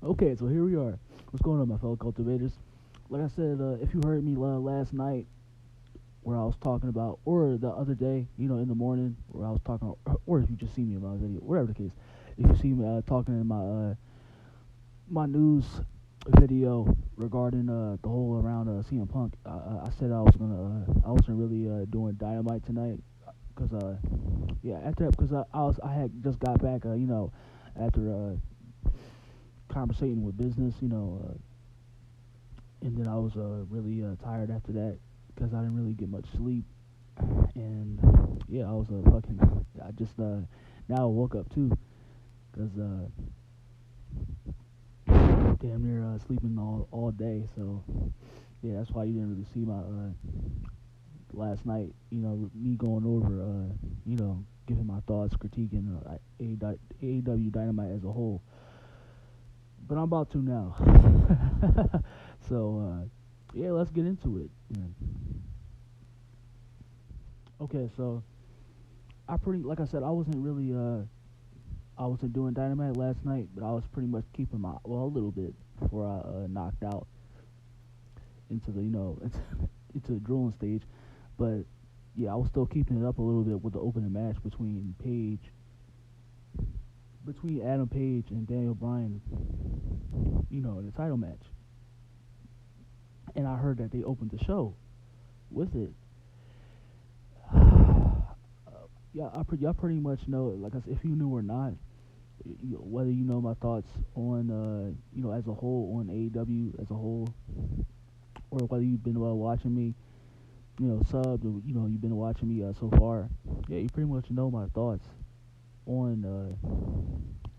Okay, so here we are. What's going on, my fellow cultivators? Like I said, if you heard me last night, where I was talking about, or the other day, in the morning, where I was talking, or if you just see me in my video, whatever the case, if you see me talking in my news video regarding the whole around CM Punk, I said I wasn't really doing Dynamite tonight, cause yeah, after that, because I had just got back, after conversating with business, and then I was really tired after that because I didn't really get much sleep, and yeah, I was fucking. I just now I woke up too because damn near sleeping all day. So yeah, that's why you didn't really see my last night. Me going over giving my thoughts, critiquing AEW Dynamite as a whole. But I'm about to now. So yeah, let's get into it. Yeah. Okay, so like I said, I wasn't doing Dynamite last night, but I was pretty much keeping my a little bit before I knocked out into the into the drooling stage, but yeah, I was still keeping it up a little bit with the opening match between Adam Page and Daniel Bryan, in the title match, and I heard that they opened the show with it. Yeah, y'all pretty much know, like I said, if you knew or not, whether you know my thoughts on, as a whole, on AEW as a whole, or whether you've been watching me, subbed, or, you've been watching me so far, yeah, you pretty much know my thoughts on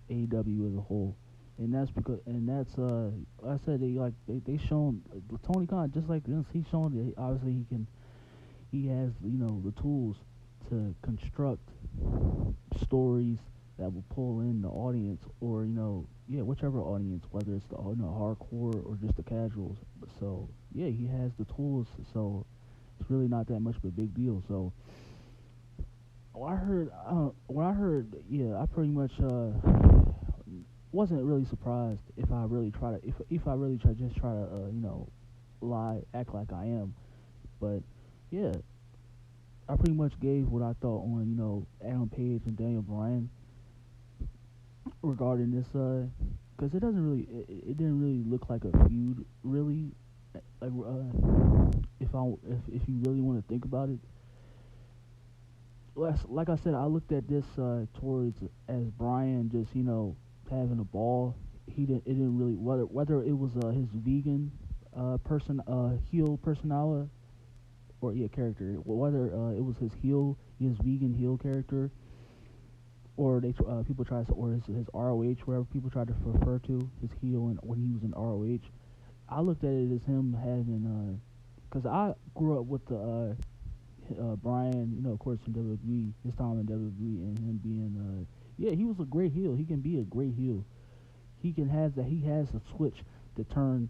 AEW as a whole. I said they shown Tony Khan, just like this, he's shown that obviously he has the tools to construct stories that will pull in the audience, or yeah, whichever audience, whether it's the hardcore or just the casuals. So yeah, he has the tools, so it's really not that much of a big deal. So yeah, I pretty much wasn't really surprised if I really try to if I really try to lie, act like I am. But yeah, I pretty much gave what I thought on Adam Page and Daniel Bryan regarding this, because it didn't really look like a feud, really. Like if you really want to think about it, like I said, I looked at this towards as Bryan just having a ball. It didn't really, whether it was his vegan heel personality, or yeah, character, whether it was his vegan heel character, or people try to, or his ROH, wherever people try to refer to his heel, and when he was in ROH, I looked at it as him having, because I grew up with the Bryan, of course, in WWE, his time in WWE, and him being, yeah, he was a great heel. He can be a great heel. He has a switch to turn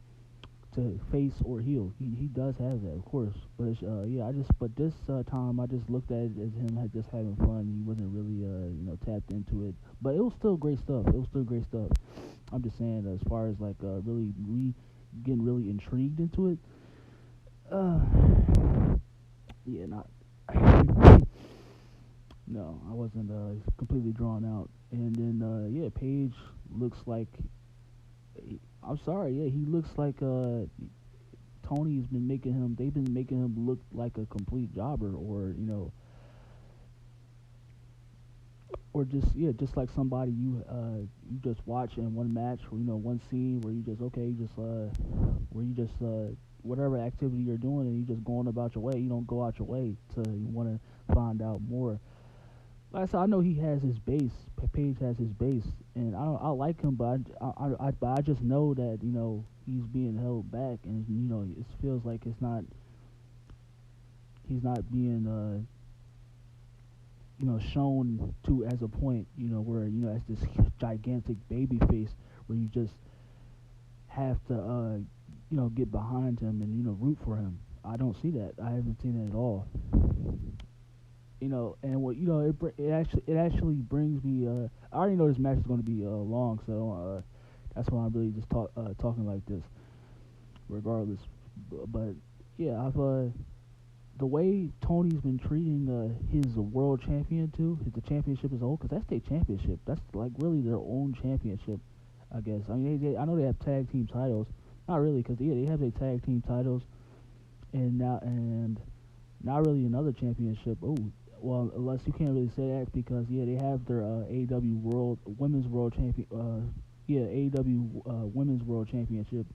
to face or heel. He does have that, of course. But yeah, but this time I just looked at it as him just having fun. He wasn't really tapped into it, but it was still great stuff. It was still great stuff. I'm just saying, as far as like really getting really intrigued into it. Uh, yeah, not. No, I wasn't completely drawn out. And then yeah, Paige looks like. I'm sorry, yeah, he looks like Tony's been making him. They've been making him look like a complete jobber, or or just like somebody you just watch in one match, or one scene where you just where you just whatever activity you're doing, and you just going about your way. You don't go out your way to you want to find out more. Like I said, I know he has his base. Page has his base, and I like him, but I just know that he's being held back, and it feels like he's not being shown to as a point, where as this gigantic baby face, where you just have to get behind him and root for him. I don't see that. I haven't seen that at all. And what it actually brings me. I already know this match is going to be long, so That's why I'm really just talking like this, regardless. But yeah, I've the way Tony's been treating his world champion too, the championship as a whole, because that's their championship. That's like really their own championship, I guess. I mean, I know they have tag team titles, not really, because yeah, they have their tag team titles, and not really another championship. Oh, well, unless you can't really say that because yeah, they have their AEW World Women's World Champion. Yeah, AEW Women's World Championship,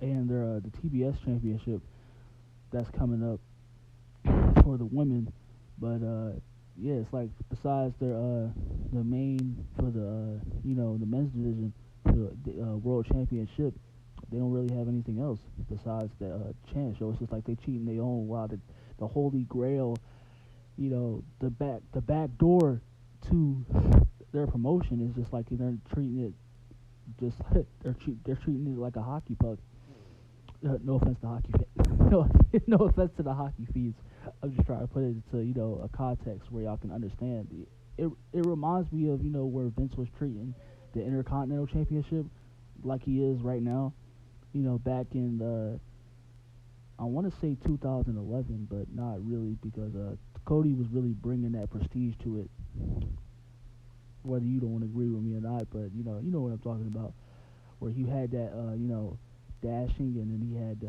and their the TBS Championship that's coming up for the women. But yeah, it's like besides their the main for the the men's division for the World Championship, they don't really have anything else besides the chance. So it's just like they cheating their own. While the Holy Grail, the back door to their promotion is just like they're treating it just they're treating it like a hockey puck. No offense to hockey fans. No offense to the hockey feeds. I'm just trying to put it into a context where y'all can understand. It reminds me of where Vince was treating the Intercontinental Championship like he is right now. Back in I want to say 2011, but not really because Cody was really bringing that prestige to it. Whether you don't want to agree with me or not, but you know what I'm talking about. Where he had that dashing, and then he had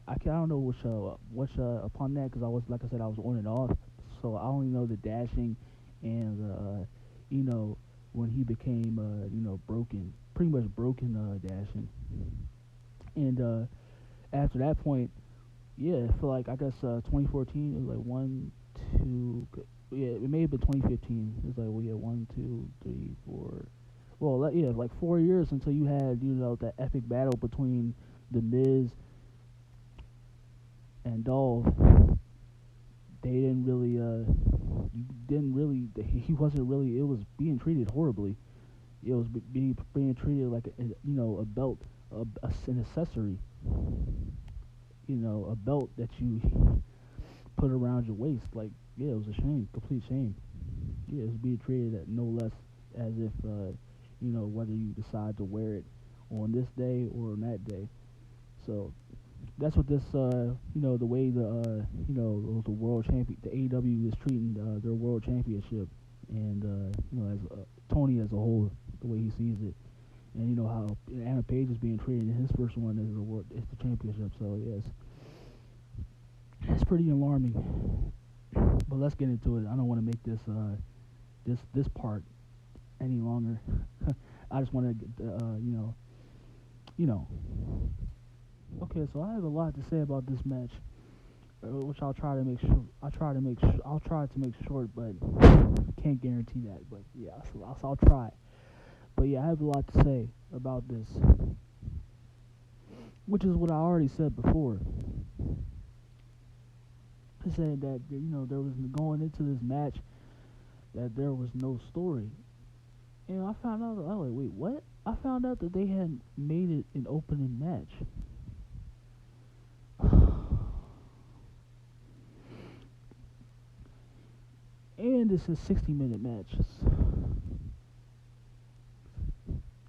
I don't know which upon that, because I was, like I said, I was on and off, so I only know the dashing and when he became broken, pretty much broken dashing, and after that point, yeah, I feel like I guess 2014 it was like 1, 2, yeah, it may have been 2015. It was like 1, 2, 3, 4. Well, yeah, like 4 years until you had that epic battle between the Miz and Dolph. They didn't really he wasn't really, it was being treated horribly. It was being treated like a belt, an accessory, a belt that you put around your waist. Like, yeah, it was a shame, complete shame. Yeah, it was being treated no less as if whether you decide to wear it on this day or on that day. So that's what this the way the world champion, the AEW is treating their world championship, and as Tony as a whole, the way he sees it, and how Anna Page is being treated in his first one as the championship. So yes, it's pretty alarming. But let's get into it. I don't want to make this part any longer. I just want to Okay, so I have a lot to say about this match, which I'll try to make short, but can't guarantee that. But yeah, I'll try. But yeah, I have a lot to say about this, which is what I already said before. I said that there was, going into this match, that there was no story. And I found out, I was like, wait, what? I found out that they had made it an opening match. And it's a 60-minute match.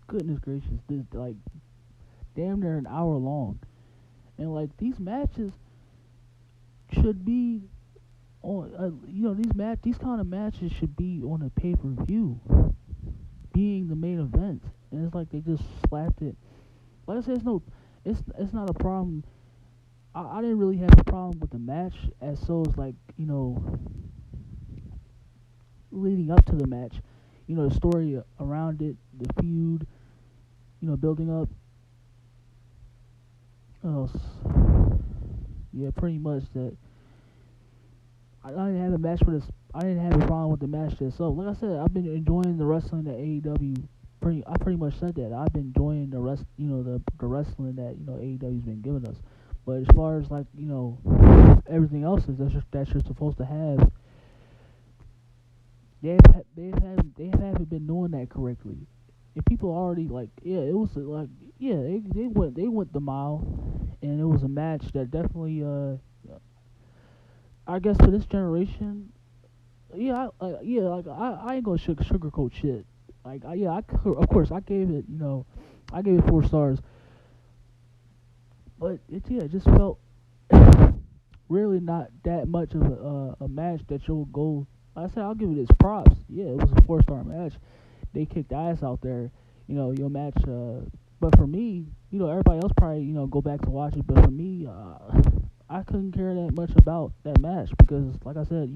Goodness gracious, this like damn near an hour long. And like these matches should be on these kind of matches should be on a pay-per-view, being the main event. And it's like they just slapped it. Like I said, it's not a problem. I didn't really have a problem with the match, as so as like leading up to the match, the story around it, the feud, building up. Yeah, pretty much that. I didn't have a match for this. I didn't have a problem with the match itself. Like I said, I've been enjoying the wrestling that AEW. I pretty much said that I've been enjoying the wrestling that AEW's been giving us. But as far as like everything else is that you're supposed to have, they haven't been doing that correctly. And people already like, yeah, it was like, yeah, they went the mile, and it was a match that definitely I guess for this generation, yeah, I ain't gonna sugarcoat shit. Like, of course, I gave it, I gave it 4 stars. But it just felt really not that much of a match that you'll go. Like I said, I'll give it its props. Yeah, it was a 4-star match. They kicked ass out there. Your match. But for me, everybody else probably go back to watch it. But for me, I couldn't care that much about that match because, like I said,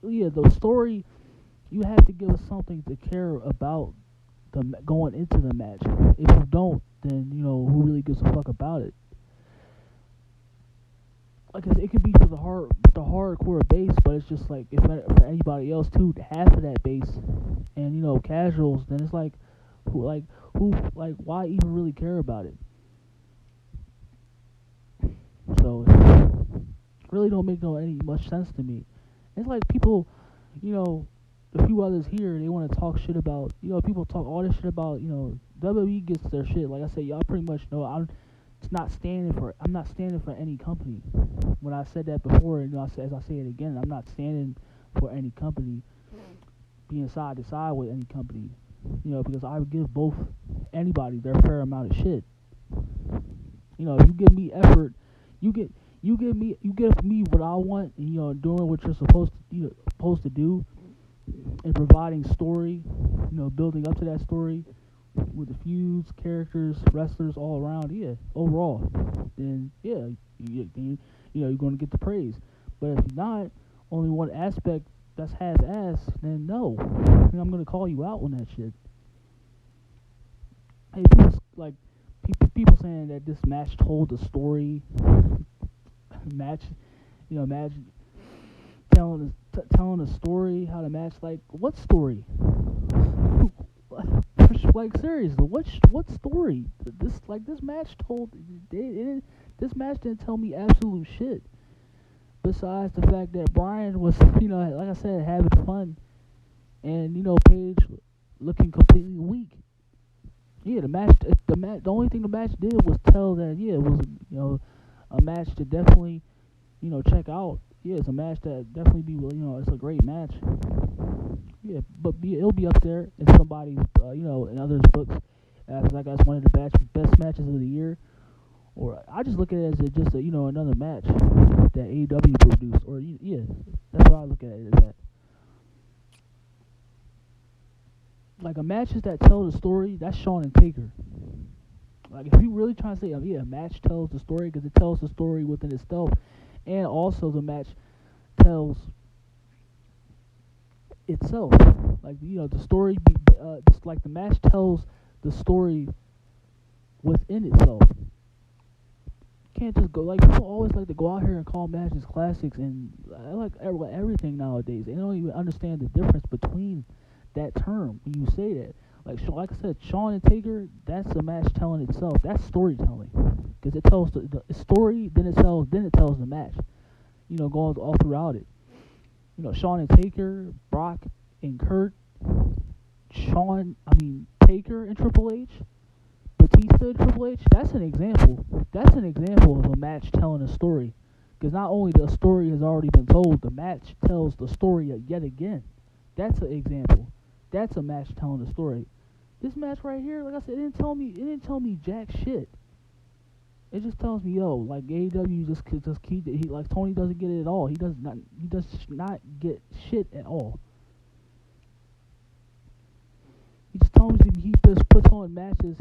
the story. You have to give us something to care about going into the match. If you don't, then who really gives a fuck about it? Like it could be for the hardcore base, but it's just like if for anybody else too, half of that base, and casuals, then it's like who why even really care about it? So it really don't make any much sense to me. It's like people, a few others here, they want to talk shit about, people talk all this shit about, WWE gets their shit. Like I said, y'all pretty much know I'm not standing for any company. When I said that before, as I say it again, I'm not standing for any company, being side to side with any company, because I would give both anybody their fair amount of shit. If you give me effort, you give me what I want, and doing what you're supposed to do, and providing story, building up to that story with the feuds, characters, wrestlers all around, overall, then you're going to get the praise. But if you're not, only one aspect that's half-ass, then no, and I'm going to call you out on that shit. Hey, people saying that this match told the story, match, imagine telling a story, how the match, like, what story? Like, seriously, what story? This match told, this match didn't tell me absolute shit. Besides the fact that Bryan was, like I said, having fun, and Paige looking completely weak. Yeah, the only thing the match did was tell that it was a match to definitely check out. Yeah, it's a match that definitely be it's a great match. Yeah, but it'll be up there in somebody's in others' books as I guess one of the best matches of the year. Or I just look at it as just another match that AEW produced. Or that's what I look at it as that. Like a matches that tell the story, that's Shawn and Taker. Like if you really trying to say a match tells the story because it tells the story within itself, and also the match tells itself. Like the story, just like the match tells the story within itself. Can't just go like people always like to go out here and call matches classics, and I like everything nowadays. They don't even understand the difference between that term when you say that. Like I said, Shawn and Taker, that's a match telling itself. That's storytelling because it tells the story, then it tells the match. Going all throughout it. Shawn and Taker, Brock and Kurt, Taker and Triple H, Batista and Triple H. That's an example. That's an example of a match telling a story. Because not only the story has already been told, the match tells the story yet again. That's an example. That's a match telling the story. This match right here, like I said, it didn't tell me jack shit. It just tells me, like AEW just keep it. Like Tony doesn't get it at all. He does not get shit at all. He just tells me he just puts on matches.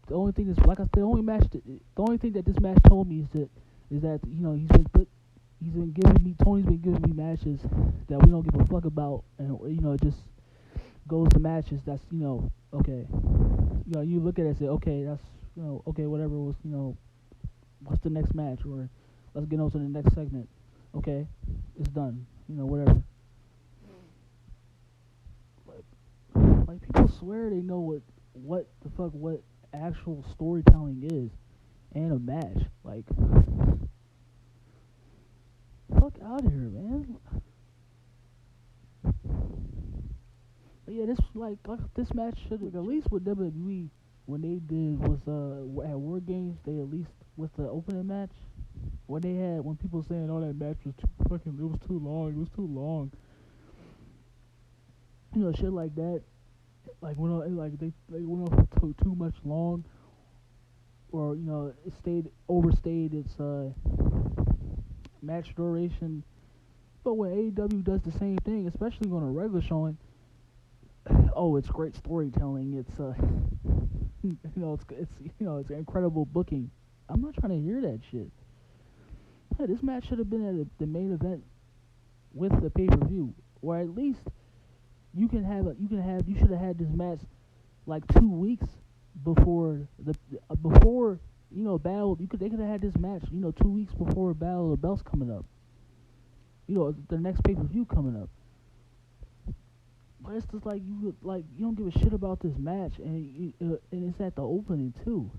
The only thing that's like I said, the only thing that this match told me is that Tony's been giving me matches that we don't give a fuck about, and it just goes to matches that's okay. You look at it and say, okay, that's okay, whatever was what's the next match, or let's get on to the next segment. Okay, it's done. Whatever. Like people swear they know what the fuck what actual storytelling is, and a match. Like, fuck out of here, man. But yeah, this match should at least with WWE when they did was at War Games, they at least with the opening match when people saying that match was too long, shit like that. like they went on for too much long, or it overstayed its match duration. But when AEW does the same thing, especially on a regular showing, oh, it's great storytelling. It's it's incredible booking. I'm not trying to hear that shit. Hey, this match should have been at the main event with the pay-per-view, or at least you should have had this match like 2 weeks before battle. They could have had this match 2 weeks before Battle of the Belts coming up. The next pay-per-view coming up. But it's just like you don't give a shit about this match, and it's at the opening too.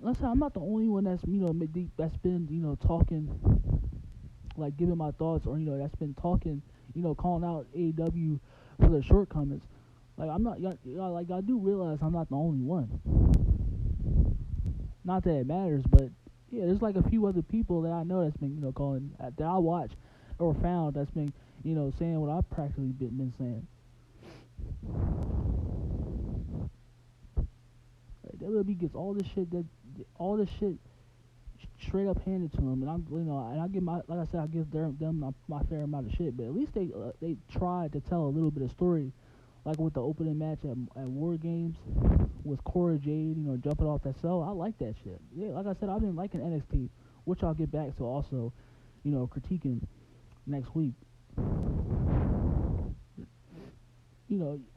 I'm not the only one that's been talking, like giving my thoughts, or that's been talking, calling out AEW for their shortcomings. Like I'm not, like I do realize I'm not the only one. Not that it matters, but yeah, there's like a few other people that I know that's been calling, that I watch or found, that's been saying what I've practically been saying. Like, WWE gets all this shit straight up handed to them, and I give I give them my fair amount of shit, but at least they tried to tell a little bit of story, like with the opening match at War Games with Cora Jade, jumping off that cell. I like that shit. Yeah, like I said, I've been liking NXT, which I'll get back to also, critiquing next week.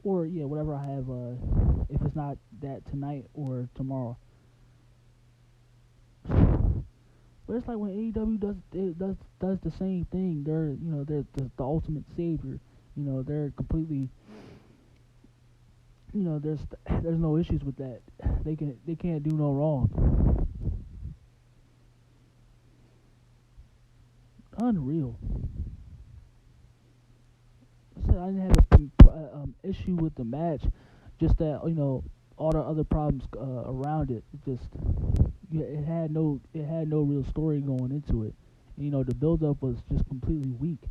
Or yeah, whatever I have, if it's not that tonight or tomorrow. But it's like when AEW does the same thing. They're the ultimate savior. They're completely. There's no issues with that. They can't do no wrong. Unreal. I said I didn't have an issue with the match, just that all the other problems around it. It had no real story going into it. The build up was just completely weak.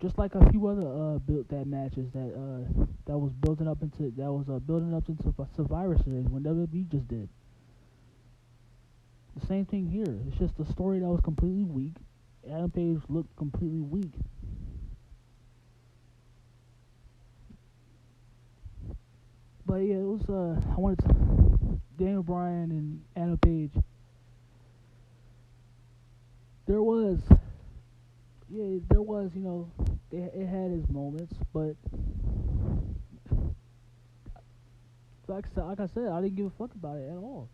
Just like a few other matches that was building up into Survivor Series when WWE just did. The same thing here. It's just a story that was completely weak. Adam Page looked completely weak. But yeah, it was I wanted Daniel Bryan and Adam Page. There was, it had its moments, but like I said, I didn't give a fuck about it at all.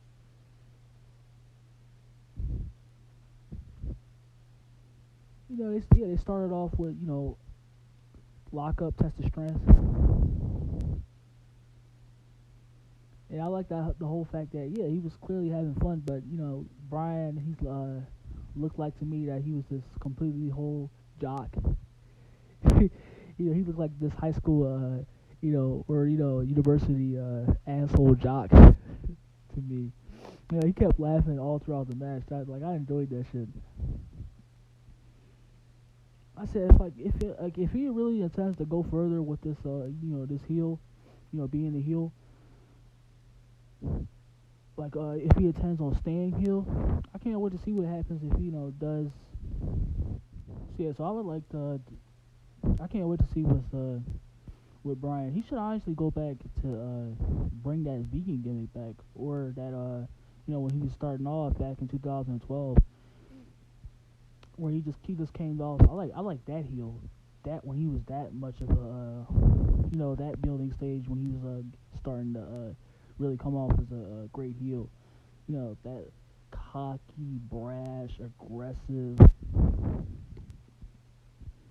They started off with lock up, test of strength, and I like that the whole fact that he was clearly having fun, but Bryan, he's looked like to me that he was this completely whole jock. He looked like this high school, or university asshole jock to me. He kept laughing all throughout the match. I enjoyed that shit. I said if he really intends to go further with this this heel, being a heel, if he intends on staying heel, I can't wait to see what happens if he does. So yeah, so I would like to. I can't wait to see with Bryan. He should honestly go back to bring that vegan gimmick back, or that when he was starting off back in 2012. Where he just came off. I like that heel. That when he was that much of a that building stage when he was starting to really come off as a great heel. That cocky, brash, aggressive.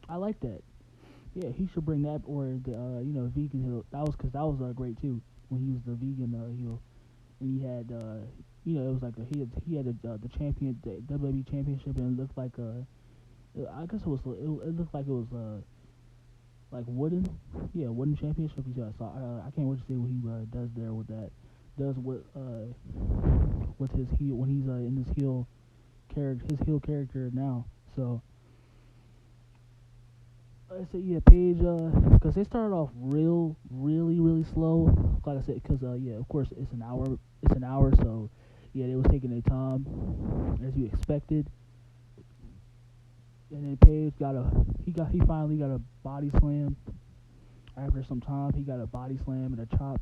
I like that. Yeah, he should bring that, or the vegan heel. That was great too when he was the vegan heel, and he had it was like he had the champion, the WWE championship, and it looked like I guess it looked like it was like wooden championship. So I can't wait to see what he does there with that. Does with his heel when he's in his heel character now. So I said, yeah, Paige, because they started off really slow. Like I said, because yeah, of course it's an hour, so yeah, they was taking their time as you expected. And then Paige he finally got a body slam. After some time, he got a body slam and a chop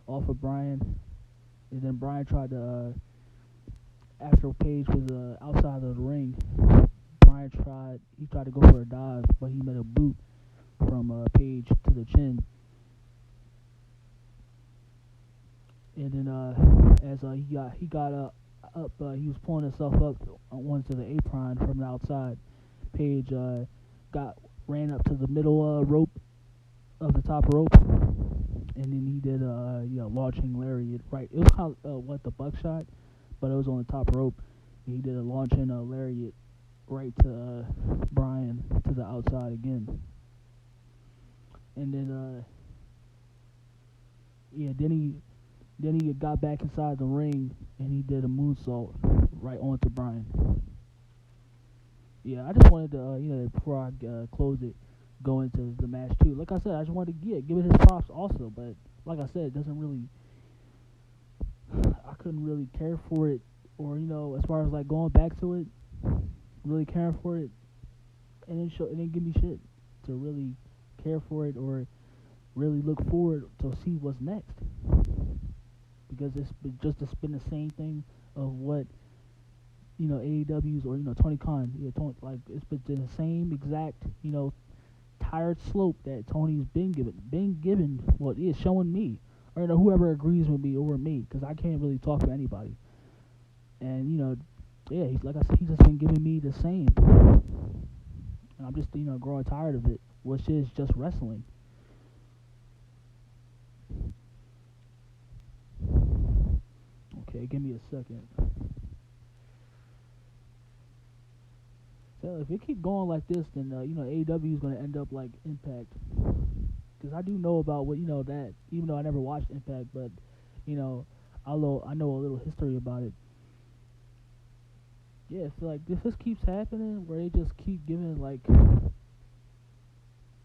off of Bryan. And then Bryan tried to, after Paige was outside of the ring, Bryan tried to go for a dive, but he met a boot from Paige to the chin. And then as he got up, he was pulling himself up onto the apron from the outside. Paige ran up to the middle rope of the top rope, and then he did launching lariat. Right, it was kind of the buckshot, but it was on the top rope. He did a launching lariat right to Bryan to the outside again, and then then he got back inside the ring and he did a moonsault right onto Bryan. Yeah, I just wanted to before I close it, go into the match too. Like I said, I just wanted to give it his props also, but like I said, it doesn't really. I couldn't really care for it, or as far as like going back to it, really caring for it, and it didn't give me shit to really care for it or really look forward to see what's next, because it's been the same thing of what AEW's or Tony Khan, it's been the same exact tired slope that Tony's been given what is showing me, or whoever agrees with me over me, because I can't really talk for anybody. And yeah, he's like I said, he's just been giving me the same, and I'm just growing tired of it, which is just wrestling. Okay, give me a second. So if it keep going like this, then AEW is gonna end up like Impact, because I do know about what that, even though I never watched Impact, but I know a little history about it. Yeah, so like if this keeps happening, where they just keep giving like,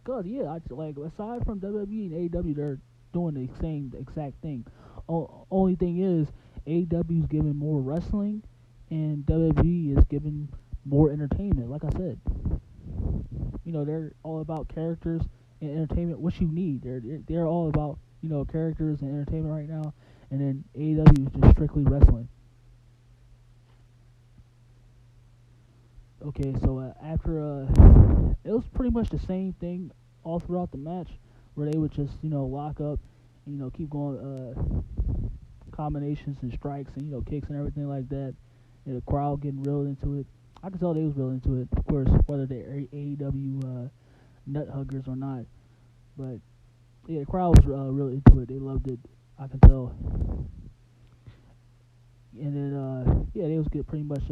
cause yeah, like aside from WWE and AEW, they're doing the same exact thing. Only thing is AEW is giving more wrestling, and WWE is giving more entertainment. Like I said, they're all about characters and entertainment, which you need. They're all about characters and entertainment right now, and then AEW is just strictly wrestling. Okay, so after it was pretty much the same thing all throughout the match, where they would just lock up and keep going combinations and strikes and kicks and everything like that, and the crowd getting real into it. I could tell they was real into it, of course, whether they're AEW nut huggers or not. But yeah, the crowd was real into it. They loved it, I can tell. And then yeah, they was get pretty much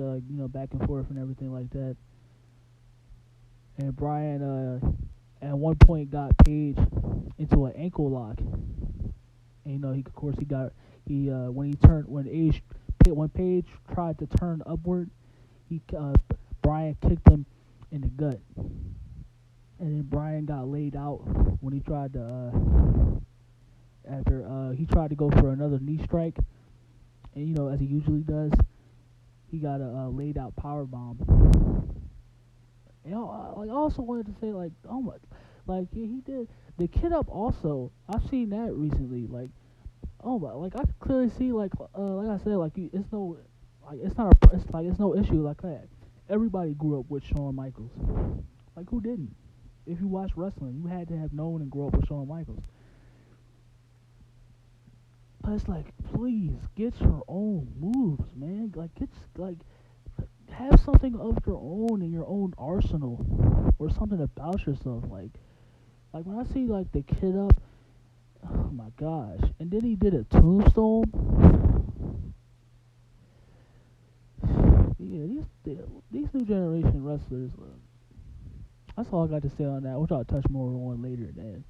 back and forth and everything like that. And Bryan at one point got Paige into an ankle lock. And when Paige tried to turn upward, Bryan kicked him in the gut, and then Bryan got laid out when he tried to after he tried to go for another knee strike, and as he usually does, he got a laid out power bomb. And I also wanted to say, like, oh my, like he did the kid up also. I've seen that recently, like, oh my, like I could clearly see, like I said, like it's no, like it's not a, it's no issue like that. Everybody grew up with Shawn Michaels. Like, who didn't? If you watch wrestling, you had to have known and grow up with Shawn Michaels. But it's like, please get your own moves, man. Have something of your own in your own arsenal, or something about yourself. Like when I see like the kid up, oh my gosh! And then he did a tombstone. Yeah, these new generation wrestlers. That's all I got to say on that, which I'll touch more on later, then.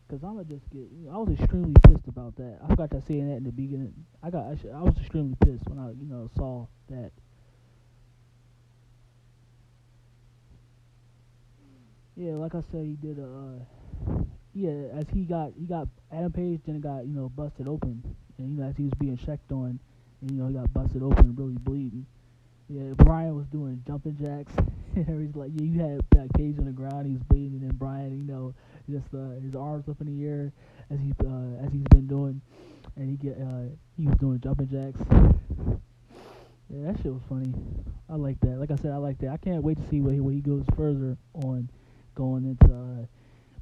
Cause I'ma just get. I was extremely pissed about that. I forgot to say that in the beginning. I was extremely pissed when I saw that. Yeah, like I said, he did yeah, as he got Adam Page then got busted open, and as he was being checked on, and he got busted open, really bleeding. Yeah, Bryan was doing jumping jacks. He's like, yeah, you had like Page on the ground, he was bleeding, and then Bryan, just his arms up in the air as he's been doing, and he was doing jumping jacks. Yeah, that shit was funny. I like that. Like I said, I like that. I can't wait to see where he goes further on, going into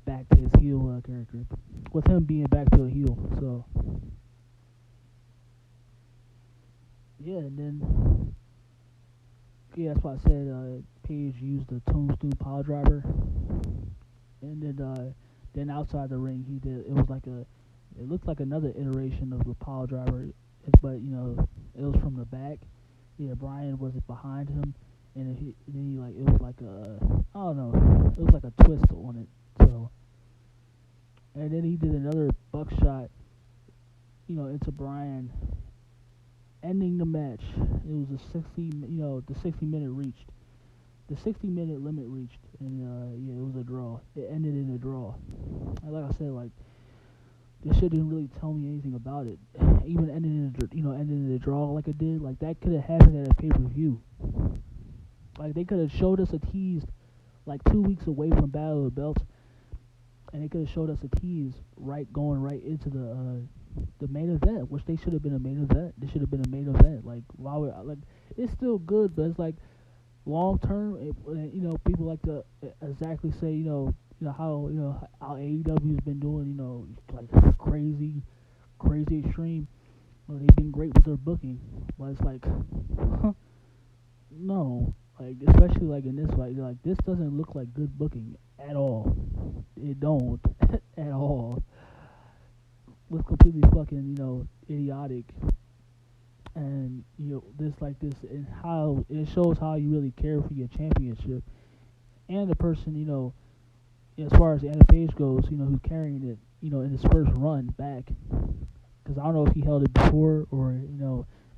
back to his heel character, with him being back to a heel. So yeah, and then yeah, that's why I said Page used the tombstone pile driver, and then outside the ring he did. It was like it looked like another iteration of the pile driver, but it was from the back. Yeah, Bryan was behind him, and then he like it was like I don't know, it was like a twist on it. So, and then he did another buckshot, into Bryan, ending the match. It was the 60-minute reached, the 60-minute limit reached, and yeah, it was a draw. It ended in a draw. And like I said, like this shit didn't really tell me anything about it. Even ending in a draw like it did, like that could have happened at a pay-per-view. Like they could have showed us a tease, like 2 weeks away from Battle of the Belts, and they could have showed us a tease going right into the main event, which they should have been a main event. This should have been a main event. Like why would like it's still good, but it's like long term. People like to exactly say how how AEW's been doing like crazy extreme. Well, they've been great with their booking, but it's like no, like especially like in this like this doesn't look like good booking at all. It don't at all. Looks completely fucking idiotic, and this and how it shows how you really care for your championship and the person as far as Adam Page goes, who's carrying it in his first run back, because I don't know if he held it before or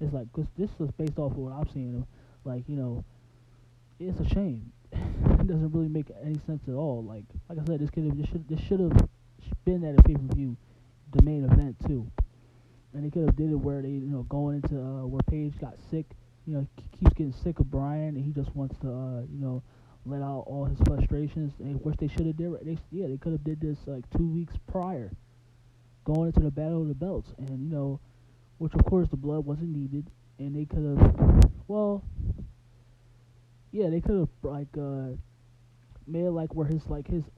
it's like because this is based off of what I'm seeing him like it's a shame. It doesn't really make any sense at all. Like I said, this should have been at a pay-per-view, the main event too, and they could have did it where they going into where Page got sick, keeps getting sick of Bryan, and he just wants to let out all his frustrations, which they should have did. They could have did this like 2 weeks prior, going into the Battle of the Belts, and which of course the blood wasn't needed, and they could have they could have like made it like where his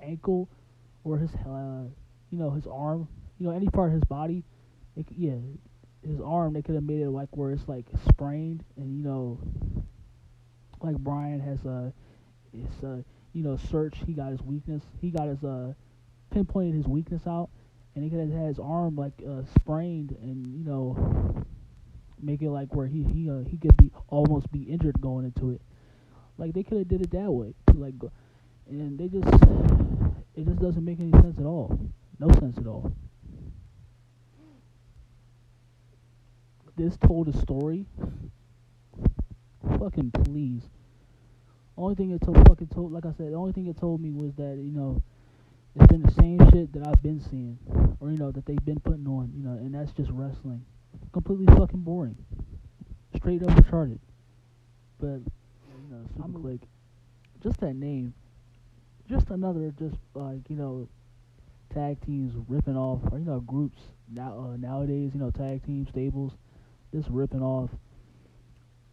ankle or his his arm, any part of his body, his arm, they could have made it like where it's like sprained, and like Bryan has search, he got his weakness, he got his pinpointed his weakness out, and he could have had his arm like sprained, and make it like where he could be almost be injured going into it. Like they could have did it that way, like, and it just doesn't make any sense at all. No sense at all. This told a story. Fucking please. Only thing it told, like I said, the only thing it told me was that it's been the same shit that I've been seeing, or that they've been putting on, and that's just wrestling. Completely fucking boring. Straight up retarded. But Super KLIQ, just that name, just another like tag teams ripping off, or groups nowadays, tag team stables, just ripping off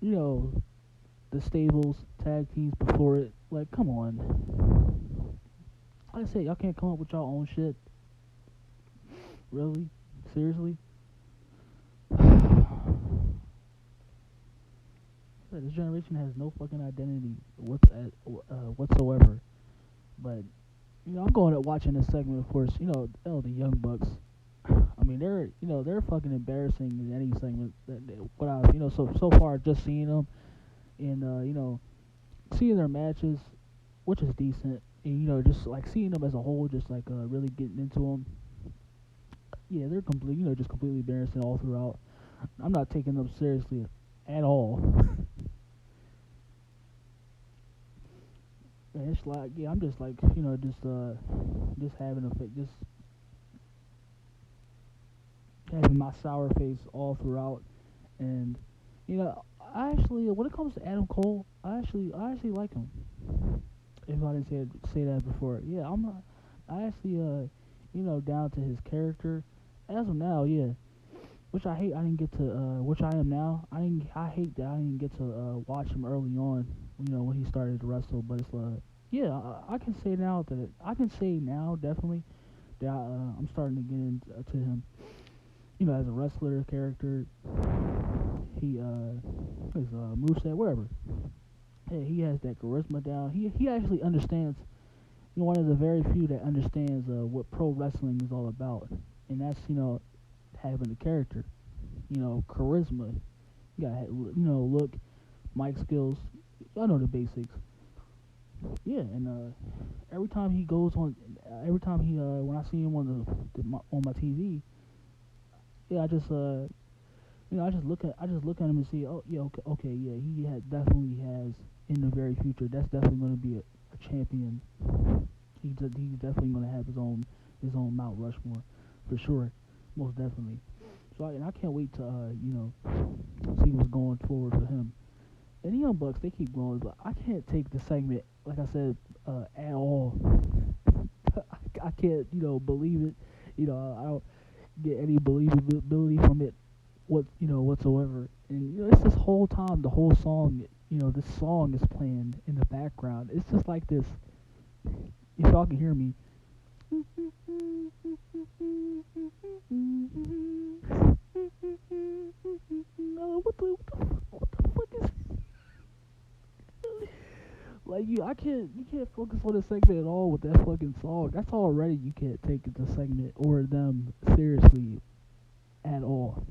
the stables tag teams before it. Like, come on. Like I said, y'all can't come up with y'all own shit. Really? Seriously? This generation has no fucking identity whatsoever. But I'm going to watching this segment, of course. The Young Bucks. I mean, they're fucking embarrassing in any segment what I've so far just seeing them, and seeing their matches, which is decent, and just like seeing them as a whole, just like really getting into them. Yeah, they're just completely embarrassing all throughout. I'm not taking them seriously at all. And it's like, yeah, I'm just like, just having just having my sour face all throughout. And I actually, when it comes to Adam Cole, I actually like him. If I didn't say that before, yeah, I'm not. I actually, down to his character. As of now, yeah. Which I hate. I didn't get to. Which I am now. I hate that I didn't get to watch him early on. When he started to wrestle. But it's yeah. I can say now definitely that I'm starting to get into him. As a wrestler character, he his moveset, whatever. Yeah, he has that charisma down. He actually understands. One of the very few that understands what pro wrestling is all about, and that's having a character. Charisma. You got look, mic skills. I know the basics. Yeah, and every time he goes on, when I see him on on my TV, yeah, I just look at him and see, oh yeah, okay, yeah, definitely has in the very future. That's definitely going to be a champion. He's definitely going to have his own Mount Rushmore, for sure, most definitely. So I can't wait to see what's going forward for him. And the Young Bucks, they keep going, but I can't take the segment, like I said, at all. I can't believe it. I don't get any believability from it whatsoever. And it's this whole time, the whole song, this song is playing in the background. It's just like this. If y'all can hear me. What the fuck is like you can't focus on the segment at all with that fucking song. That's already you can't take the segment or them seriously at all.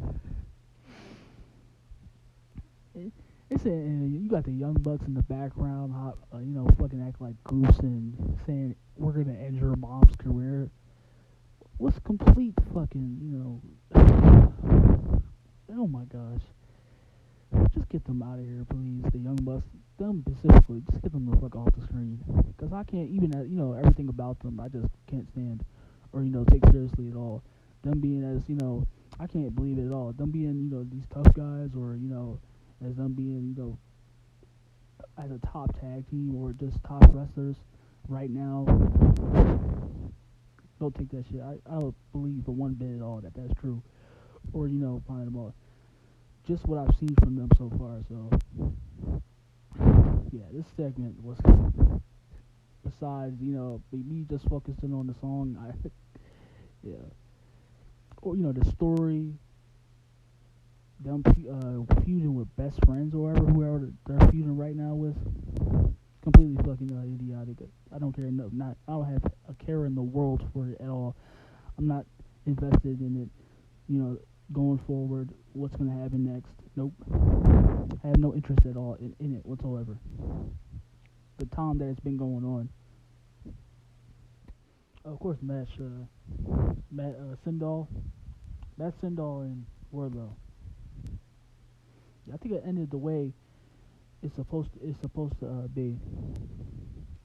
You got the Young Bucks in the background, fucking act like goose and saying we're gonna end your mom's career. What's complete fucking, oh my gosh. Just get them out of here, please. The Young Bucks, them specifically, just get them the fuck off the screen. Because I can't, even everything about them, I just can't stand or, take seriously at all. Them being as, I can't believe it at all. Them being, these tough guys or, as them being, as a top tag team or just top wrestlers right now. Don't take that shit. I don't believe for one bit at all that that's true. Or, find them all. Just what I've seen from them so far, so yeah, this segment was besides, me just focusing on the song, yeah. Or, the story, them feuding with best friends or whoever they're feuding right now with, completely fucking idiotic. I don't care enough. I don't have a care in the world for it at all. I'm not invested in it. Going forward, what's gonna happen next? Nope. I have no interest at all in it whatsoever. The time that it's been going on. Of course, SYNDAL, Matt SYNDAL and WARDLOW. I think it ended the way it's supposed to be.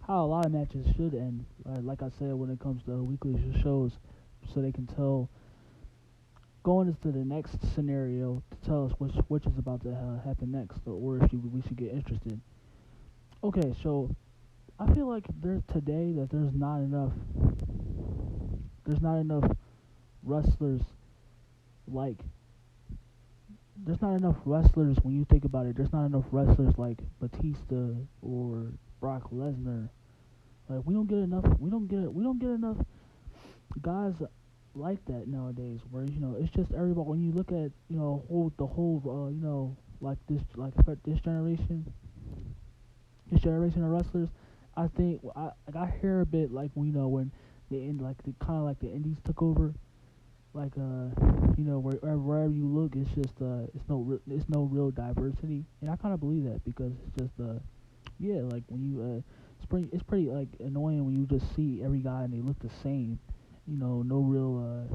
How a lot of matches should end. Like I said, when it comes to weekly shows, so they can tell going into the next scenario to tell us which is about to happen next, or if we should get interested. Okay, so I feel like there's not enough wrestlers there's not enough wrestlers when you think about it. There's not enough wrestlers like Batista or Brock Lesnar. Like we don't get enough guys like that nowadays. Where it's just everybody. When you look at the whole this generation of wrestlers, I think I hear a bit like when the indies took over. Wherever you look, it's just it's no real diversity, and I kind of believe that because it's just when you it's pretty like annoying when you just see every guy and they look the same, no real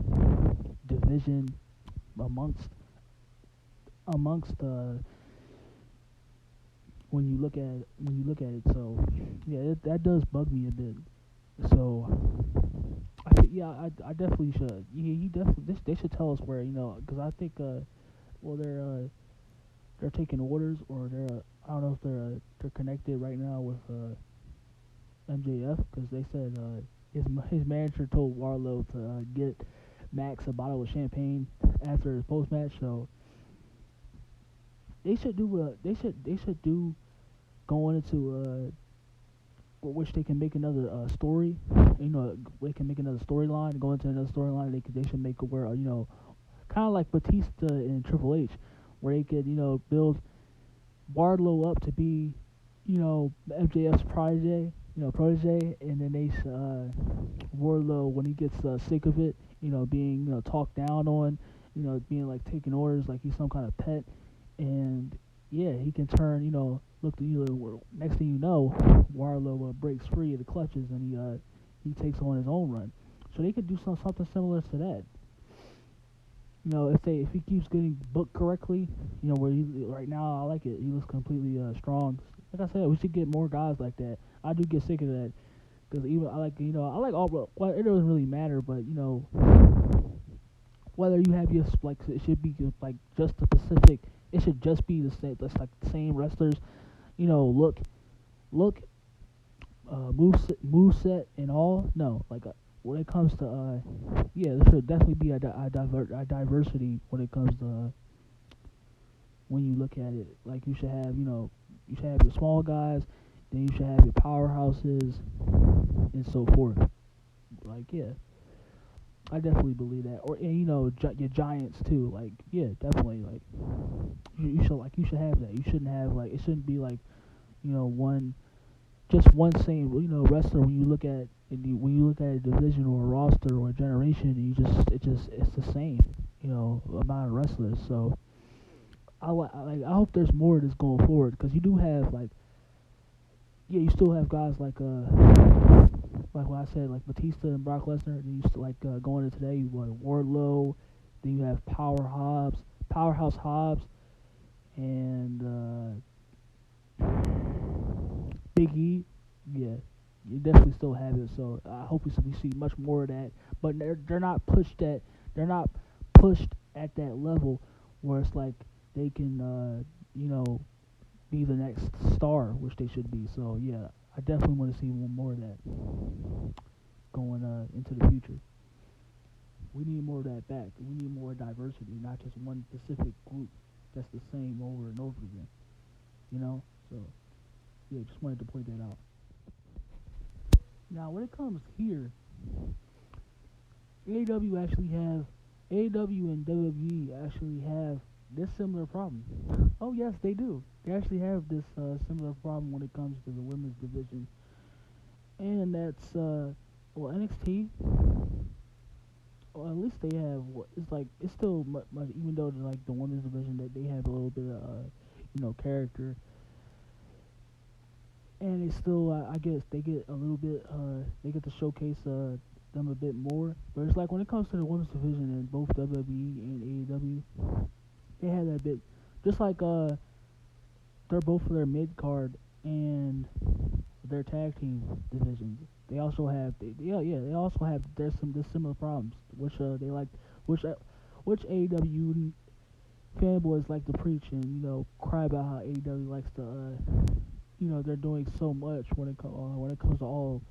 division amongst when you look at it. So yeah, that does bug me a bit. So I think, yeah, I definitely should. Yeah, he definitely they should tell us where, because I think well they're taking orders, or they're I don't know if they're connected right now with MJF, because they said his manager told Wardlow to get Max a bottle of champagne after his post match. So they should do they should do going into which they can make another story. They can make another storyline, go into another storyline. They should make it where kind of like Batista and Triple H, where they could build Wardlow up to be MJF's protege, and then they Wardlow, when he gets sick of it, being talked down on, being like taking orders like he's some kind of pet, and yeah, he can turn look to next thing you know, Wardlow breaks free of the clutches, and he takes on his own run. So they could do something similar to that. If he keeps getting booked correctly, where right now I like it. He looks completely strong. Like I said, we should get more guys like that. I do get sick of that, because even I like all. Well, it doesn't really matter, but whether you have your like, it should be like just the Pacific. It should just be the same. That's like the same wrestlers. Look, move set and all. No, like when it comes to yeah, there should definitely be a diversity when it comes to when you look at it. Like you should have your small guys, then you should have your powerhouses and so forth. Like yeah, I definitely believe that. Or and your giants too. Like yeah, definitely. Like you should have that. You shouldn't have like, it shouldn't be like one same wrestler. When you look at a division or a roster or a generation, it's the same amount of wrestlers. So I hope there's more of this going forward, because you do have like, yeah, you still have guys like what I said, like Batista and Brock Lesnar. They used to like going into today, Wardlow. Then you have Powerhouse Hobbs, and Big E. Yeah, you definitely still have it. So I hope we see much more of that. But they're not pushed at that level where it's like they can be the next star, which they should be. So yeah, I definitely want to see more of that going into the future. We need more of that back. We need more diversity, not just one specific group that's the same over and over again. So yeah, just wanted to point that out. Now, when it comes here, AEW actually have AEW and WWE actually have this similar problem. Oh yes, they do. They actually have this similar problem when it comes to the women's division, and that's NXT. Or at least they have. It's like it's still much, even though like the women's division, that they have a little bit of character, and it's still I guess they get a little bit they get to showcase them a bit more. But it's like when it comes to the women's division in both WWE and AEW, they have that bit. Just like they're both for their mid card and their tag team divisions. They also have they also have there's similar problems, which they like, which AEW fanboys like to preach and cry about how AEW likes to they're doing so much when it comes to all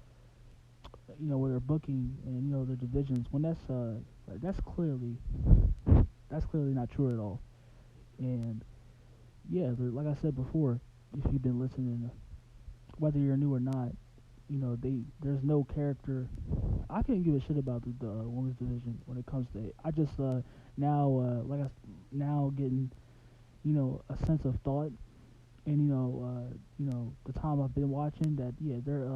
with their booking and their divisions, when that's clearly not true at all. And yeah, like I said before, if you've been listening, whether you're new or not, there's no character. I can't give a shit about the women's division when it comes to it. I just now getting a sense of thought, and the time I've been watching, that yeah, they're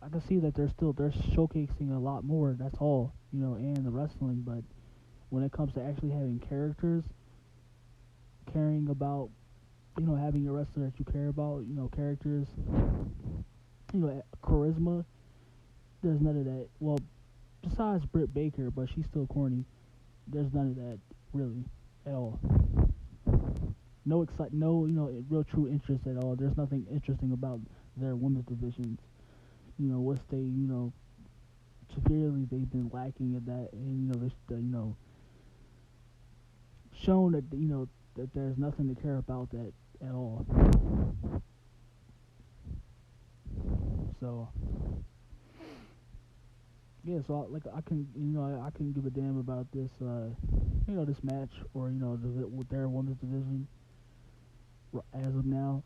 I can see that they're showcasing a lot more. That's all, and the wrestling. But when it comes to actually having characters, caring about having a wrestler that you care about, characters, charisma, there's none of that. Well, besides Britt Baker, but she's still corny. There's none of that really at all. no, real true interest at all. There's nothing interesting about their women's divisions. What's they, severely they've been lacking in that, and shown that that there's nothing to care about that at all. So yeah, so I can I can give a damn about this this match, or with their women's division as of now,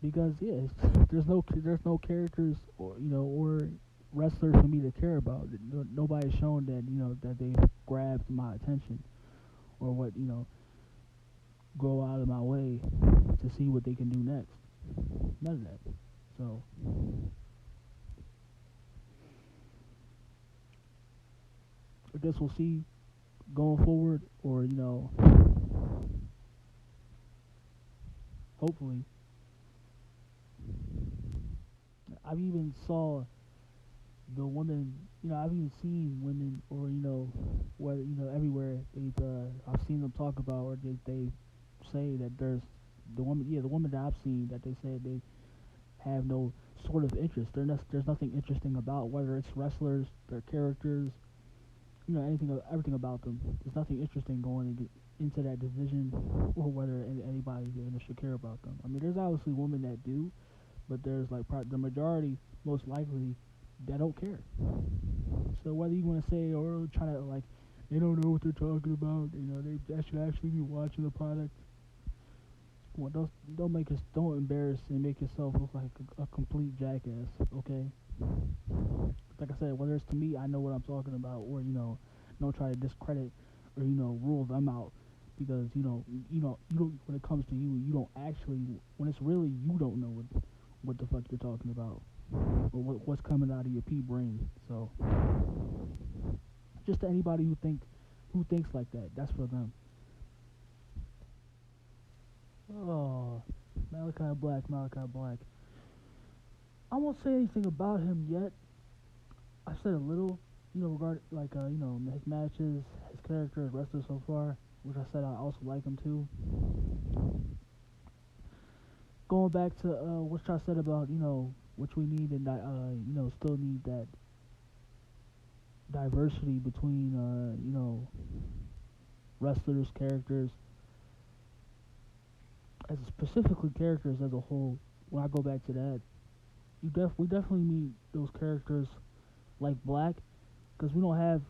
because yeah, there's no characters, or or wrestlers for me to care about. Nobody's shown that that they've grabbed my attention, or what go out of my way to see what they can do next. None of that. So I guess we'll see going forward, or hopefully. I've even saw the women, I've even seen women, or where everywhere I've seen them talk about, or they say that there's the woman that I've seen, that they say they have no sort of interest. There's nothing interesting about, whether it's wrestlers, their characters, everything about them. There's nothing interesting going into that division, or whether anybody should care about them. I mean, there's obviously women that do, but there's like the majority, most likely, that don't care. So whether you want to say, or try to like, they don't know what they're talking about, they should actually be watching the product. Well, don't embarrass and make yourself look like a complete jackass, okay? Like I said, whether it's to me, I know what I'm talking about, or don't try to discredit, or rule them out, because you don't, when it comes to you don't actually, when it's really, you don't know what the fuck you're talking about, or what's coming out of your pea brain. So just to anybody who thinks like that, that's for them. Oh, Malachi Black. I won't say anything about him yet. I said a little, regarding like his matches, his character, his wrestler so far, which I said I also like him too. Going back to what I said about which we need, and that still need that diversity between wrestlers, characters, as specifically characters as a whole. When I go back to that, we definitely need those characters like Black, because we don't have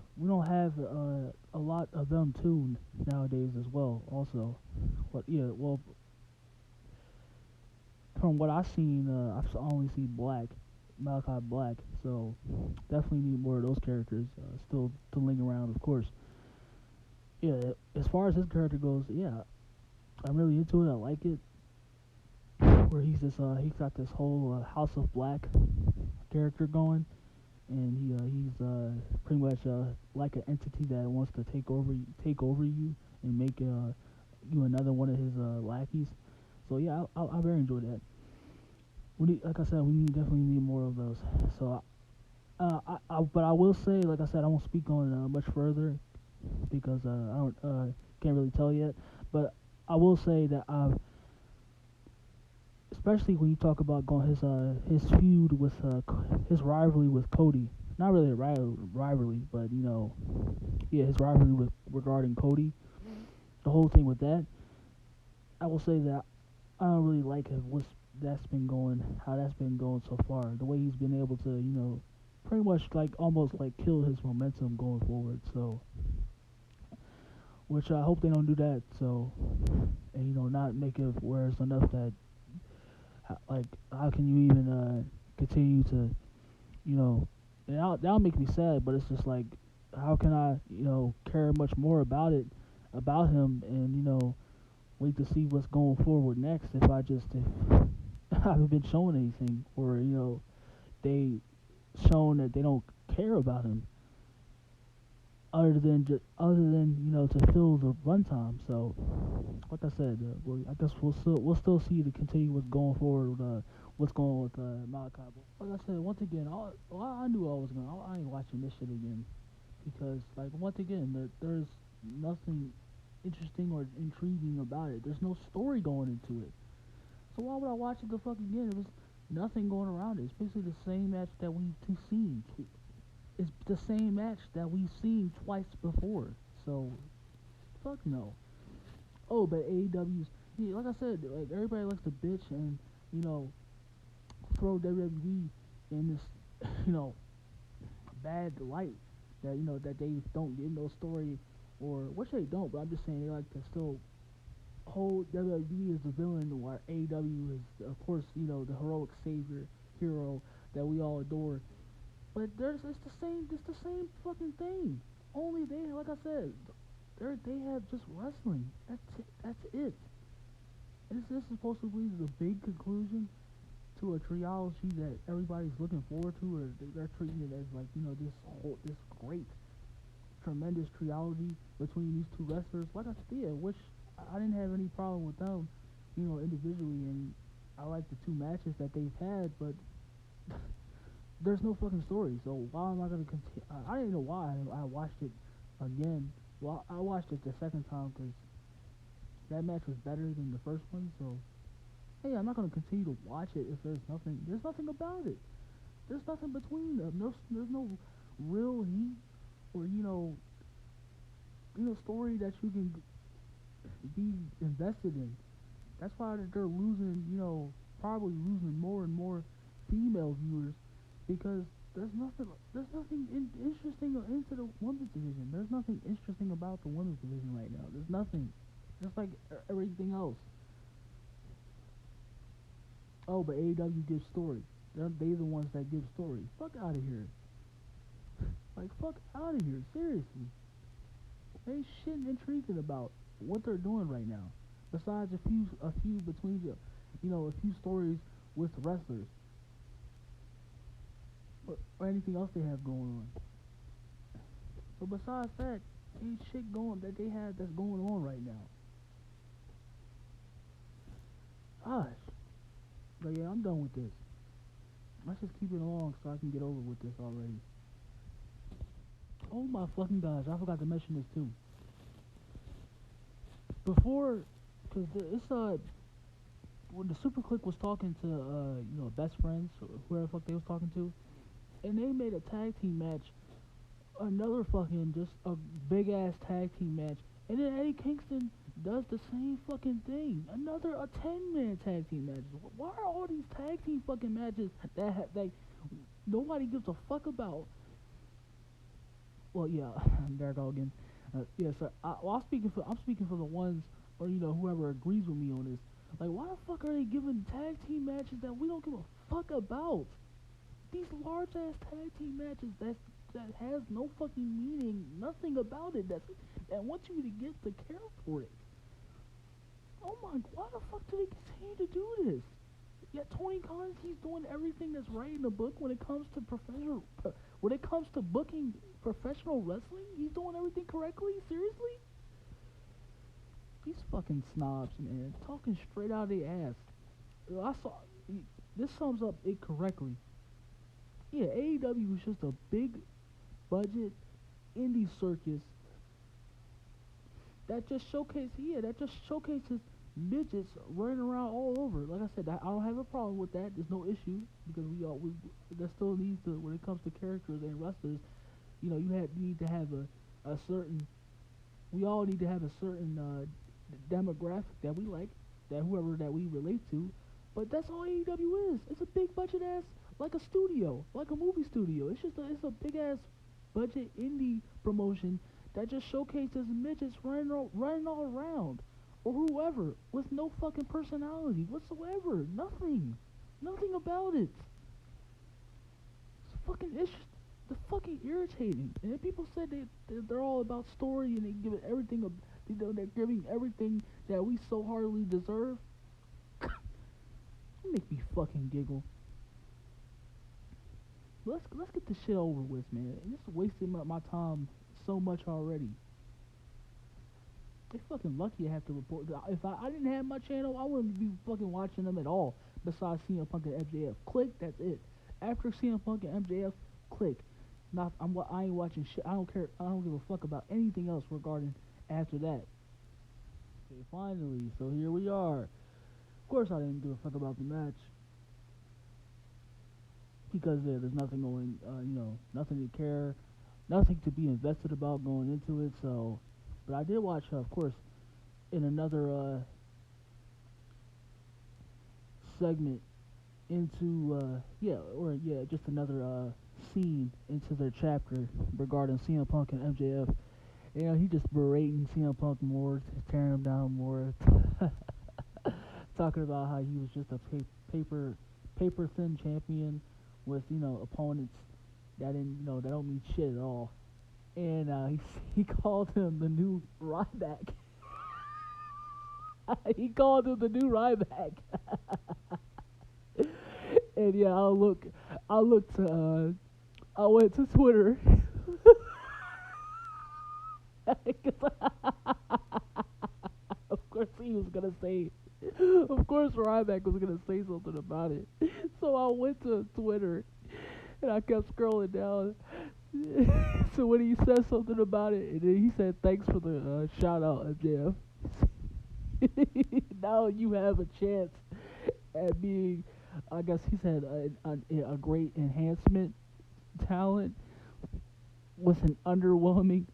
a lot of them too nowadays as well. Also, but yeah, well, from what I've seen, I've only seen Malachi Black. So definitely need more of those characters still to linger around, of course. Yeah, as far as his character goes, yeah, I'm really into it. I like it. Where he's got this whole House of Black character going, and he's pretty much like an entity that wants to take over you, and make you another one of his lackeys. So yeah, I very enjoy that. Like I said, definitely need more of those. So but I will say, like I said, I won't speak on much further, because I don't can't really tell yet. But I will say that especially when you talk about going his feud with his rivalry with Cody. Not really a rivalry, but yeah, his rivalry with regarding Cody. The whole thing with that, I will say that I don't really like how that's been going so far. The way he's been able to pretty much like almost like kill his momentum going forward. So, which I hope they don't do that. So, and not make it where it's enough that like, how can you even continue to and that'll make me sad. But it's just like, how can I care much more about him, and wait to see what's going forward next, if I haven't been shown anything, or they shown that they don't care about him, other than to fill the runtime. So, like I said, I guess we'll still see to continue what's going forward with what's going on with Malakai. Like I said, once again, I knew I was I ain't watching this shit again, because like, once again, there's nothing interesting or intriguing about it. There's no story going into it. So why would I watch it the fuck again? It was nothing going around it. It's basically the same match that we've seen. It's the same match that we've seen twice before. So, fuck no. Oh, but AEW's, yeah, like I said, like everybody likes to bitch and, you know, throw WWE in this, you know, bad light that, you know, that they don't give no story, or which they don't, but I'm just saying they like to still hold WWE as the villain, while AEW is, of course, you know, the heroic savior hero that we all adore. But it's the same fucking thing. Only they, like I said, they have just wrestling. That's it. This is supposed to be the big conclusion to a trilogy that everybody's looking forward to, or they're treating it as like, you know, this great, tremendous trilogy between these two wrestlers. Like I said, which I didn't have any problem with them, you know, individually, and I like the two matches that they've had, but there's no fucking story. So why am I gonna continue? I didn't know why I watched it again. Well, I watched it the second time because that match was better than the first one. So hey, I'm not gonna continue to watch it if there's nothing about it. There's nothing between them. There's no real heat or story that you can be invested in. That's why they're losing, probably losing more and more female viewers, because there's nothing interesting into the women's division. There's nothing interesting about the women's division right now. There's nothing. Just like everything else. Oh, but AEW gives story. They're the ones that give story. Fuck out of here. Like, fuck out of here. Seriously. Ain't shit intriguing about what they're doing right now. Besides a few between a few stories with wrestlers, or anything else they have going on. So besides that, ain't shit going that they have that's going on right now. Gosh. But yeah, I'm done with this. Let's just keep it along so I can get over with this already. Oh my fucking gosh, I forgot to mention this too. Before, because it's when the Super KLIQ was talking to best friends, or whoever the fuck they was talking to, and they made a tag team match, another fucking just a big ass tag team match, and then Eddie Kingston does the same fucking thing, another a 10-man tag team match. Why are all these tag team fucking matches that nobody gives a fuck about? Well, yeah, there I go again. Yeah, so I'm speaking for the ones, or whoever agrees with me on this. Like, why the fuck are they giving tag team matches that we don't give a fuck about? These large ass tag team matches that has no fucking meaning, nothing about it. That wants you to get to care for it. Oh my, why the fuck do they continue to do this? Yet Tony Khan, he's doing everything that's right in the book when it comes to booking professional wrestling. He's doing everything correctly. Seriously, these fucking snobs, man, talking straight out of their ass. This sums up it correctly. Yeah, AEW is just a big budget indie circus that just showcases midgets running around all over. Like I said, I don't have a problem with that. There's no issue, because there still needs to, when it comes to characters and wrestlers, you need to have a certain. We all need to have a certain demographic that we like, that whoever that we relate to. But that's all AEW is. It's a big budget ass, like a studio, like a movie studio. It's a big ass budget indie promotion that just showcases midgets running all around, or whoever, with no fucking personality whatsoever. Nothing about it. It's fucking irritating. And then people said they're all about story, and they give it everything. They're giving everything that we so hardly deserve. Make me fucking giggle. Let's get this shit over with, man. This is wasting my time so much already. They're fucking lucky I have to report. If I didn't have my channel, I wouldn't be fucking watching them at all. Besides CM Punk and MJF, KLIQ. That's it. After CM Punk and MJF, KLIQ. I ain't watching shit. I don't care. I don't give a fuck about anything else regarding after that. Okay, finally. So here we are. Of course, I didn't give a fuck about the match because there's nothing going, nothing to care, nothing to be invested about going into it. So, but I did watch, of course, in another segment into, just another scene into their chapter regarding CM Punk and MJF. You know, he just berating CM Punk more, tearing him down more, talking about how he was just a paper thin champion with opponents that that don't mean shit at all. And he called him the new Ryback. He called him the new Ryback. And yeah, I went to Twitter. Of course he was gonna say, of course Ryback was gonna say something about it. So I went to Twitter and I kept scrolling down. So when he said something about it, and then he said, "Thanks for the shout out, MJF." Now you have a chance at being, I guess he said, a great enhancement talent with an underwhelming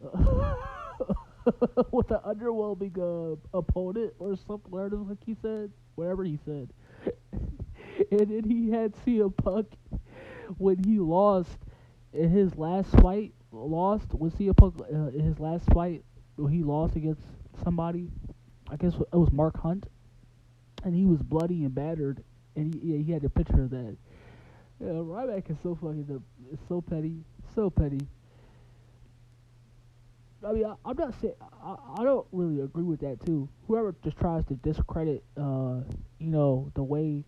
opponent or something like he said, whatever he said. And then he had CM Punk when he lost in his last fight. When CM Punk in his last fight when he lost against somebody. I guess it was Mark Hunt, and he was bloody and battered, and he had a picture of that. Yeah, Ryback is so fucking it's so petty, so petty. I mean, I'm not saying I don't really agree with that too. Whoever just tries to discredit, the way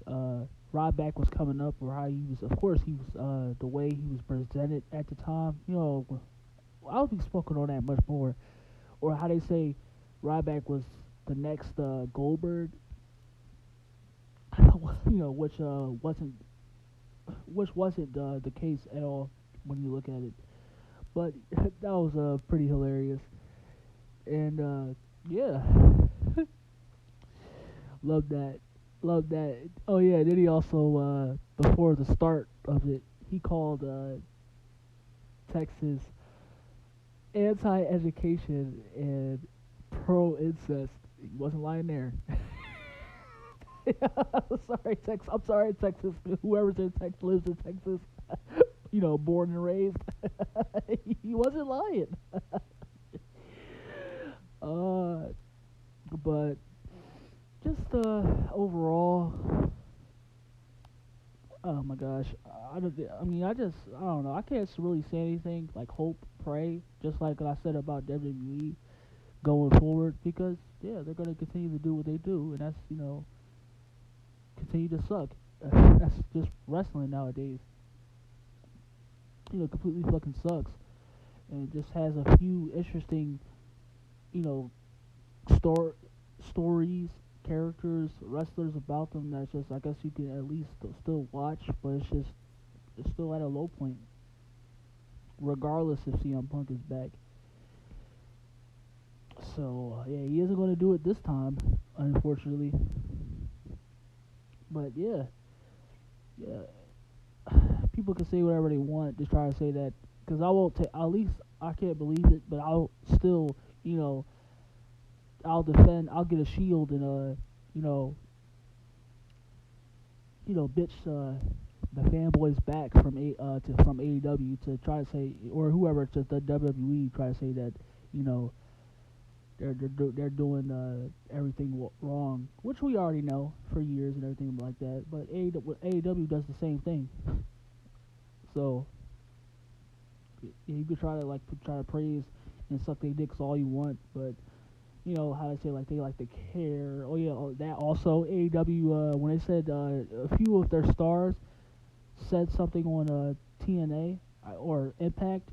Ryback was coming up, or how he was, of course he was, the way he was presented at the time. I don't be spoken on that much more, or how they say Ryback was the next Goldberg. Which wasn't the case at all when you look at it. But that was pretty hilarious, and yeah, love that. Oh yeah, then he also before the start of it, he called Texas anti-education and pro-incest. He wasn't lying there. I'm sorry, Texas. Whoever's in Texas lives in Texas. Born and raised. He wasn't lying. But just overall, oh my gosh, I don't know. I can't really say anything like hope, pray, just like I said about WWE going forward, because yeah, they're gonna continue to do what they do, and that's continue to suck. That's just wrestling nowadays. Completely fucking sucks, and it just has a few interesting, stories, characters, wrestlers about them that's just, I guess you can at least still watch, but it's still at a low point, regardless if CM Punk is back. So yeah, he isn't going to do it this time, unfortunately. But yeah, people can say whatever they want, just try to say that, because I won't take, at least I can't believe it, but I'll still, I'll defend, I'll get a shield and bitch the fanboys back from AEW to try to say, or whoever, to the WWE, try to say that they're doing everything wrong, which we already know for years and everything like that. But AEW does the same thing. So yeah, you could try to praise and suck their dicks all you want, but how they say, like, they like to care. Oh yeah, that also AEW, when they said a few of their stars said something on TNA or Impact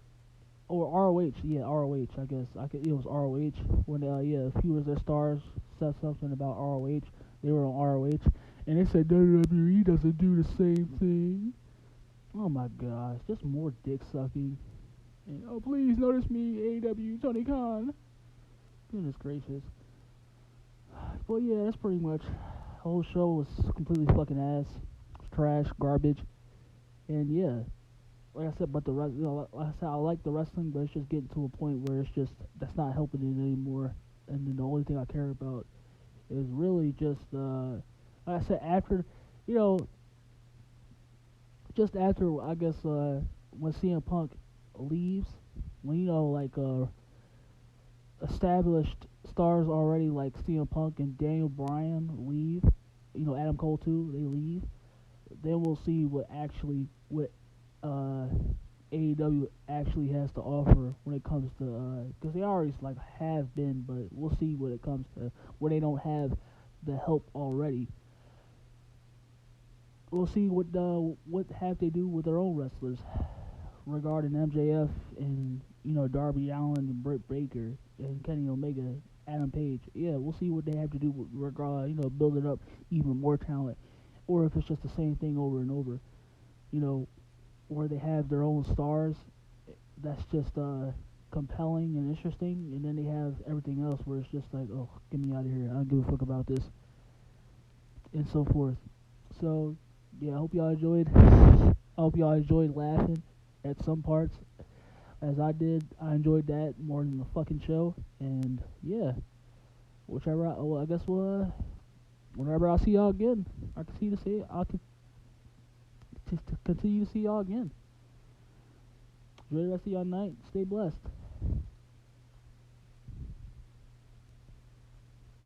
or ROH, ROH, I guess it was ROH, when a few of their stars said something about ROH. They were on ROH, and they said WWE doesn't do the same thing. Oh my gosh, just more dick sucking. And, oh please notice me, AEW Tony Khan. Goodness gracious. But yeah, that's pretty much. The whole show was completely fucking ass, trash, garbage, and yeah, like I said, but the rest, like I said, I like the wrestling, but it's just getting to a point where it's just that's not helping it anymore. And then the only thing I care about is really just, like I said, after, you know, just after I guess when CM Punk leaves, when like established stars already like CM Punk and Daniel Bryan leave, Adam Cole too, they leave, then we'll see what uh, AEW actually has to offer when it comes to, because they already like have been, but we'll see when it comes to where they don't have the help already. We'll see what have they do with their own wrestlers regarding MJF and Darby Allin and Britt Baker and Kenny Omega, Adam Page. Yeah, we'll see what they have to do with regard building up even more talent, or if it's just the same thing over and over. Where they have their own stars that's just compelling and interesting, and then they have everything else where it's just like, oh, get me out of here, I don't give a fuck about this, and so forth. So yeah, I hope y'all enjoyed laughing at some parts as I did. I enjoyed that more than the fucking show, and yeah, I guess whenever I see y'all again, I can continue to see y'all again. Enjoy the rest of y'all night. Stay blessed.